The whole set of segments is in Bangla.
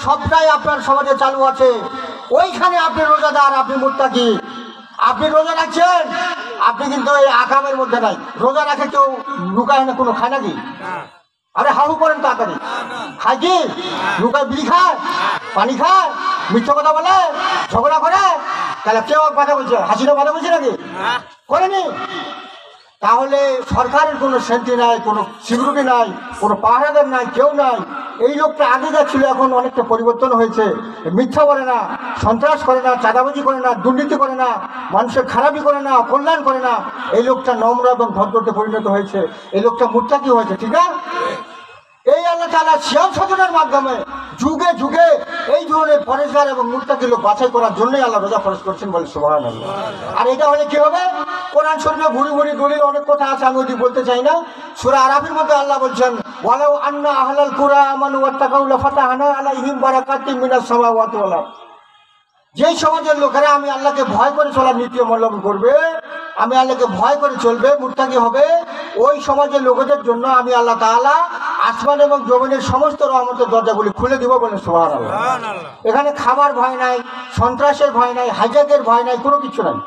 সবটাই আপনার সমাজে চালু আছে, ওইখানে আপনি রোজাদার, আপনি মুত্তাকি, আপনি রোজা রাখছেন, আপনি কিন্তু এই আকামের মধ্যে নাই। রোজা রাখে কেউ লুকায় না, কোনো খায় নাকি? আরে হাহু করেন তাড়াতাড়ি, খায় কি? লুকায় বিড়ি খায়, পানি খায়, মিথ্যা কথা বলে, ঝগড়া করে? তাহলে কেউ কথা বলছে, হাসিটা কথা বলছে নাকি? করেনি। তাহলে সরকারের কোনো শান্তি নাই, কোনো সিকিউরিটি নাই, কোনো পাহারাদার নাই, কেউ নাই। এই লোকটা আগে যা ছিল এখন অনেকটা পরিবর্তন হয়েছে। মিথ্যা বলে না, সন্ত্রাস করে না, চাঁদাবাজি করে না, দুর্নীতি করে না, মানুষের খারাপি করে না, কল্যাণ করে না। এই লোকটা নম্র এবং ভদ্রতে পরিণত হয়েছে, এই লোকটা মুত্তাকি হয়েছে। ঠিক না? এই আল্লাহ তাআলা সিয়াম সাধনার মাধ্যমে যুগে যুগে এই ধরনের পরেশগার এবং মুত্তাকি লোক বাছাই করার জন্যই আল্লাহ রোজা ফরজ করছেন, বলে সুবহানাল্লাহ। আর এটা হলে কি হবে? কোরআন শরীফে ভুরি ভুরি দলিল অনেক কথা আছে, আমি ওটি বলতে চাই না। সূরা আরাফের মধ্যে আল্লাহ বলছেন, ওয়ালাউ আন্না আহলাল কুরা আমানু ওয়াত্তাকাউ লাফাতাহনা আলাইহিম বারাকাতিম মিনাস সামাওয়াতি ওয়াল আরদ। যেই সমাজের লোকেরা আমি আল্লাহকে ভয় করে চলার নীতি অবলম্বন করবে, আমি আল্লাহকে ভয় করে চলবে, মুত্তাকি হবে, ওই সমাজের লোকেদের জন্য আমি আল্লাহ তাআলা আসমান এবং জমিনের সমস্ত রহমতের দরজাগুলি খুলে দিব, বলে সুবহানাল্লাহ। এখানে খাবার ভয় নাই, সন্ত্রাসের ভয় নাই, হাইজ্যাকের ভয় নাই, কোনো কিছু নাই।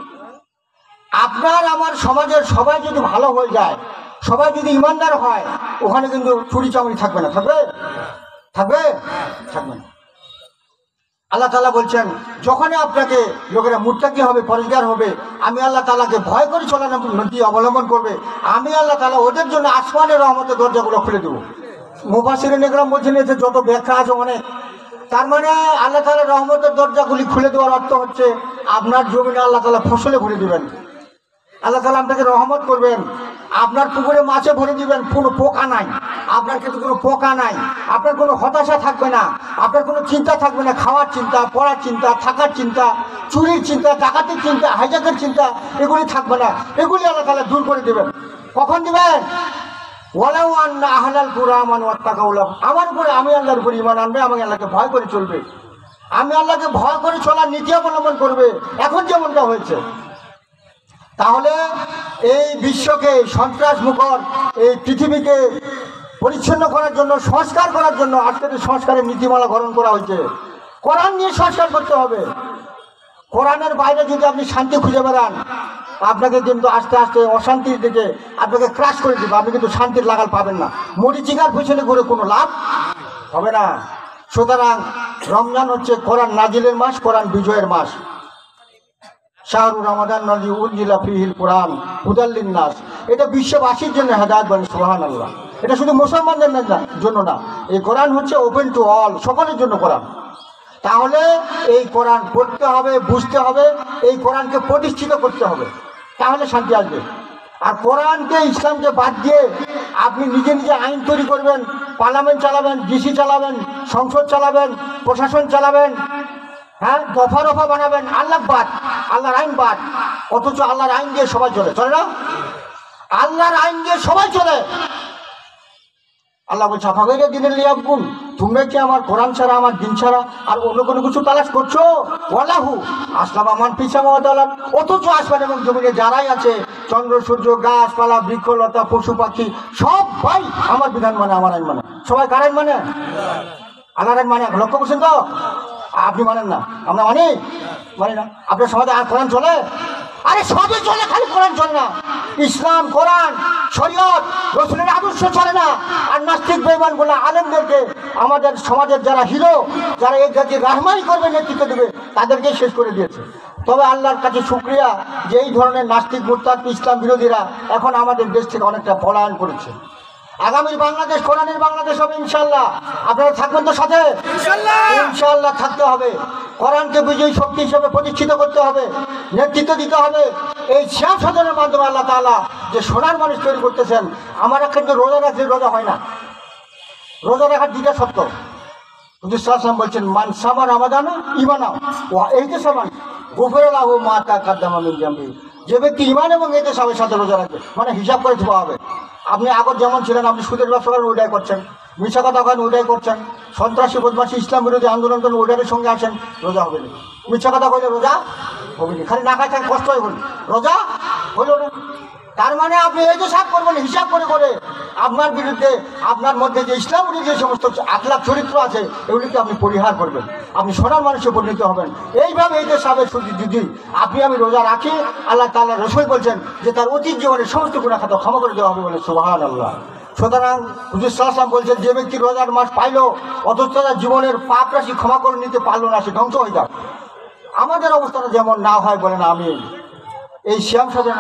আপনার আমার সমাজের সবাই যদি ভালো হয়ে যায়, সবাই যদি ইমানদার হয়, ওখানে কিন্তু চুরি চামড়ি থাকবে না। থাকবে? থাকবে? থাকবে না। আল্লাহ তাআলা বলছেন, যখনই আপনাকে লোকেরা মুত্তাকি হবে, পরেশগার হবে, আমি আল্লাহ তাআলাকে ভয় করে চলানোর নীতি অবলম্বন করবে, আমি আল্লাহ তাআলা ওদের জন্য আসমানের রহমতের দরজাগুলো খুলে দেবো। মুফাসসিরিন ইকরাম বলছেন, এতে যত ব্যাখ্যা আছে অনেক। তার মানে আল্লাহ তাআলার রহমতের দরজাগুলি খুলে দেওয়ার অর্থ হচ্ছে আপনার জমিনে আল্লাহ তাআলা ফসলে ভরে দিবেন, আল্লাহ তাআলা আপনাকে রহমত করবেন, আপনার পুকুরে মাছে ভরে দিবেন, কোনো পোকা নাই, আপনার ক্ষেত্রে কোনো পোকা নাই, আপনার কোনো হতাশা থাকবে না, আপনার কোনো চিন্তা থাকবে না, খাওয়ার চিন্তা, পড়ার চিন্তা, থাকার চিন্তা, চুরির চিন্তা, ডাকাতির চিন্তা, হাইজ্যাকের চিন্তা, এগুলি থাকবে না। এগুলি আল্লাহ তাআলা দূর করে দেবেন। কখন দিবেন? ওয়ালাউ আন্না আহলাল কুরা আমানু ওয়াত্তাকাউ, আমার উপরে, আমি আল্লাহর উপরে ঈমান আনবে, আমি আল্লাহকে ভয় করে চলবে, আমি আল্লাহকে ভয় করে চলার নীতি অবলম্বন করবে, এখন যেমনটা হয়েছে। তাহলে এই বিশ্বকে সন্ত্রাস মুখর, এই পৃথিবীকে পরিচ্ছন্ন করার জন্য, সংস্কার করার জন্য আজকের সংস্কারের নীতিমালা গ্রহণ করা হয়েছে। কোরআন নিয়ে সংস্কার করতে হবে। কোরআনের বাইরে যদি আপনি শান্তি খুঁজে বেড়ান, আপনাকে কিন্তু আস্তে আস্তে অশান্তির দিকে আপনাকে ক্রাশ করে দেবে, আপনি কিন্তু শান্তির লাগাল পাবেন না। মরিচিকার পেছনে ঘুরে কোনো লাভ হবে না। সুতরাং রমজান হচ্ছে কোরআন নাজিলের মাস, কোরআন বিজয়ের মাস। শাহরু রমাদান নাজি উনজিলা ফিহিল কোরআন হুদাল লিন্নাস, এটা বিশ্ববাসীর জন্য হেদায়েত, বলে সুবহানাল্লাহ। এটা শুধু মুসলমানদের জন্য না, এই কোরআন হচ্ছে ওপেন টু অল, সকলের জন্য কোরআন। তাহলে এই কোরআন পড়তে হবে, বুঝতে হবে, এই কোরআনকে প্রতিষ্ঠিত করতে হবে, তাহলে শান্তি আসবে। আর কোরআনকে, ইসলামকে বাদ দিয়ে আপনি নিজে নিজে আইন তৈরি করবেন, পার্লামেন্ট চালাবেন, ডিসি চালাবেন, সংসদ চালাবেন, প্রশাসন চালাবেন, হ্যাঁ, দফা রফা বানাবেন, আল্লাহ বাদ, আল্লাহর আইন বাদ। অথচ আল্লাহর আইন দিয়ে সবাই চলে, চলে না? আল্লাহর আইন দিয়ে সবাই চলে। আল্লাহ বলছে, আফাগাইরা দীনিল ইয়াবগুন, তোমরা কি আমার কোরআন ছাড়া, আমার দিন ছাড়া আর অন্য কোনো কিছু তালাশ করছো? ওয়ালাহু আসলামা মান ফিস সামাওয়াতি ওয়াল আরদ, অথচ আসমান এবং জমিনে যারাই আছে, চন্দ্র সূর্য, গাছপালা, বৃক্ষলতা, পশু পাখি, সবাই আমার বিধান মানে, আমার আইন মানে। সবাই কার আইন মানে? আল্লাহর আইন মানে। লক্ষ্য করছেন তো? আপনি মানেন না, আমরা মানি না। আপনার সমাজে আর কোরআন চলে? আরে সবই চলে, খালি কোরআন চলে না। ইসলাম, কোরআন, শরীয়ত, রাসূলের আদর্শ চলে না। আর নাস্তিক বেঈমানগুলো আলেমদেরকে, আমাদের সমাজের যারা হিরো, যারা এই জাতির রাহমানি করবে, নেতৃত্ব দেবে, তাদেরকে শেষ করে দিয়েছে। তবে আল্লাহর কাছে শুকরিয়া যে এই ধরনের নাস্তিক, মুরতাদ, ইসলাম বিরোধীরা এখন আমাদের দেশ থেকে অনেকটা পলায়ন করেছে। আগামীর বাংলাদেশ কোরআনের বাংলাদেশ হবে ইনশাআল্লাহ। আপনারা থাকবেন তো সাথে? ইনশাআল্লাহ থাকতে হবে। কোরআনকে বিজয়ী শক্তি হিসেবে প্রতিষ্ঠিত করতে হবে, নেতৃত্ব দিতে হবে। এই সিয়াম সাধনের মাধ্যমে আল্লাহ তাআলা যে সোনার মানুষ তৈরি করতেছেন। আমরা কিন্তু রোজা রাখলে রোজা হয় না। রোজা রাখার দুইটা শর্ত। হুজুর সাল্লাল্লাহু আলাইহি ওয়াসাল্লাম বলছেন, মান সামা রমাদানা ঈমানান ওয়া ইহতিসাবান গুফিরা লাহু মা তাকাদ্দামা মিন যামবি। যে ব্যক্তি ঈমান এবং ইহতিসাবের সাথে রোজা রাখবে, মানে হিসাব করে দেওয়া হবে। আপনি আগত যেমন ছিলেন, আপনি সুদের ব্যবসা করেন, ওইটাই করছেন, মিথ্যা কথা করেন, ওইটাই করছেন, সন্ত্রাসী বদমাশি ইসলাম বিরোধী আন্দোলন করেন, ওইটার সঙ্গে আসেন, রোজা হবে না। মিথ্যা কথা বললে রোজা হবে না। খালি না খাই কষ্ট হয়ে বলি, রোজা হইল না। তার মানে আপনি এই যে সাপ করবেন হিসাব করে করে আপনার বিরুদ্ধে আপনার মধ্যে যে ইসলামের যে সমস্ত আখলাক চরিত্র আছে এগুলিকে আপনি পরিহার করবেন, আপনি সোনার মানুষে পরিণত হবেন। এইভাবে এই যে সাবের যদি আপনি আমি রোজা রাখি, আল্লাহ তাআলা রসূল বলছেন যে তার অতীত জীবনের সমস্ত গুনাহ খাতা ক্ষমা করে দেওয়া হবে বলে সুবহানাল্লাহ। সুতরাং হুজুর সাল্লাল্লাহু আলাইহি ওয়াসাল্লাম বলছেন যে ব্যক্তি রোজার মাস পাইলো অথচ তার জীবনের পাপ রাশি ক্ষমা করে নিতে পারলো না, সে ধ্বংস হয়ে যাক। আমাদের অবস্থাটা যেমন না হয় বলেন আমিন। এই শ্যাম সাধনা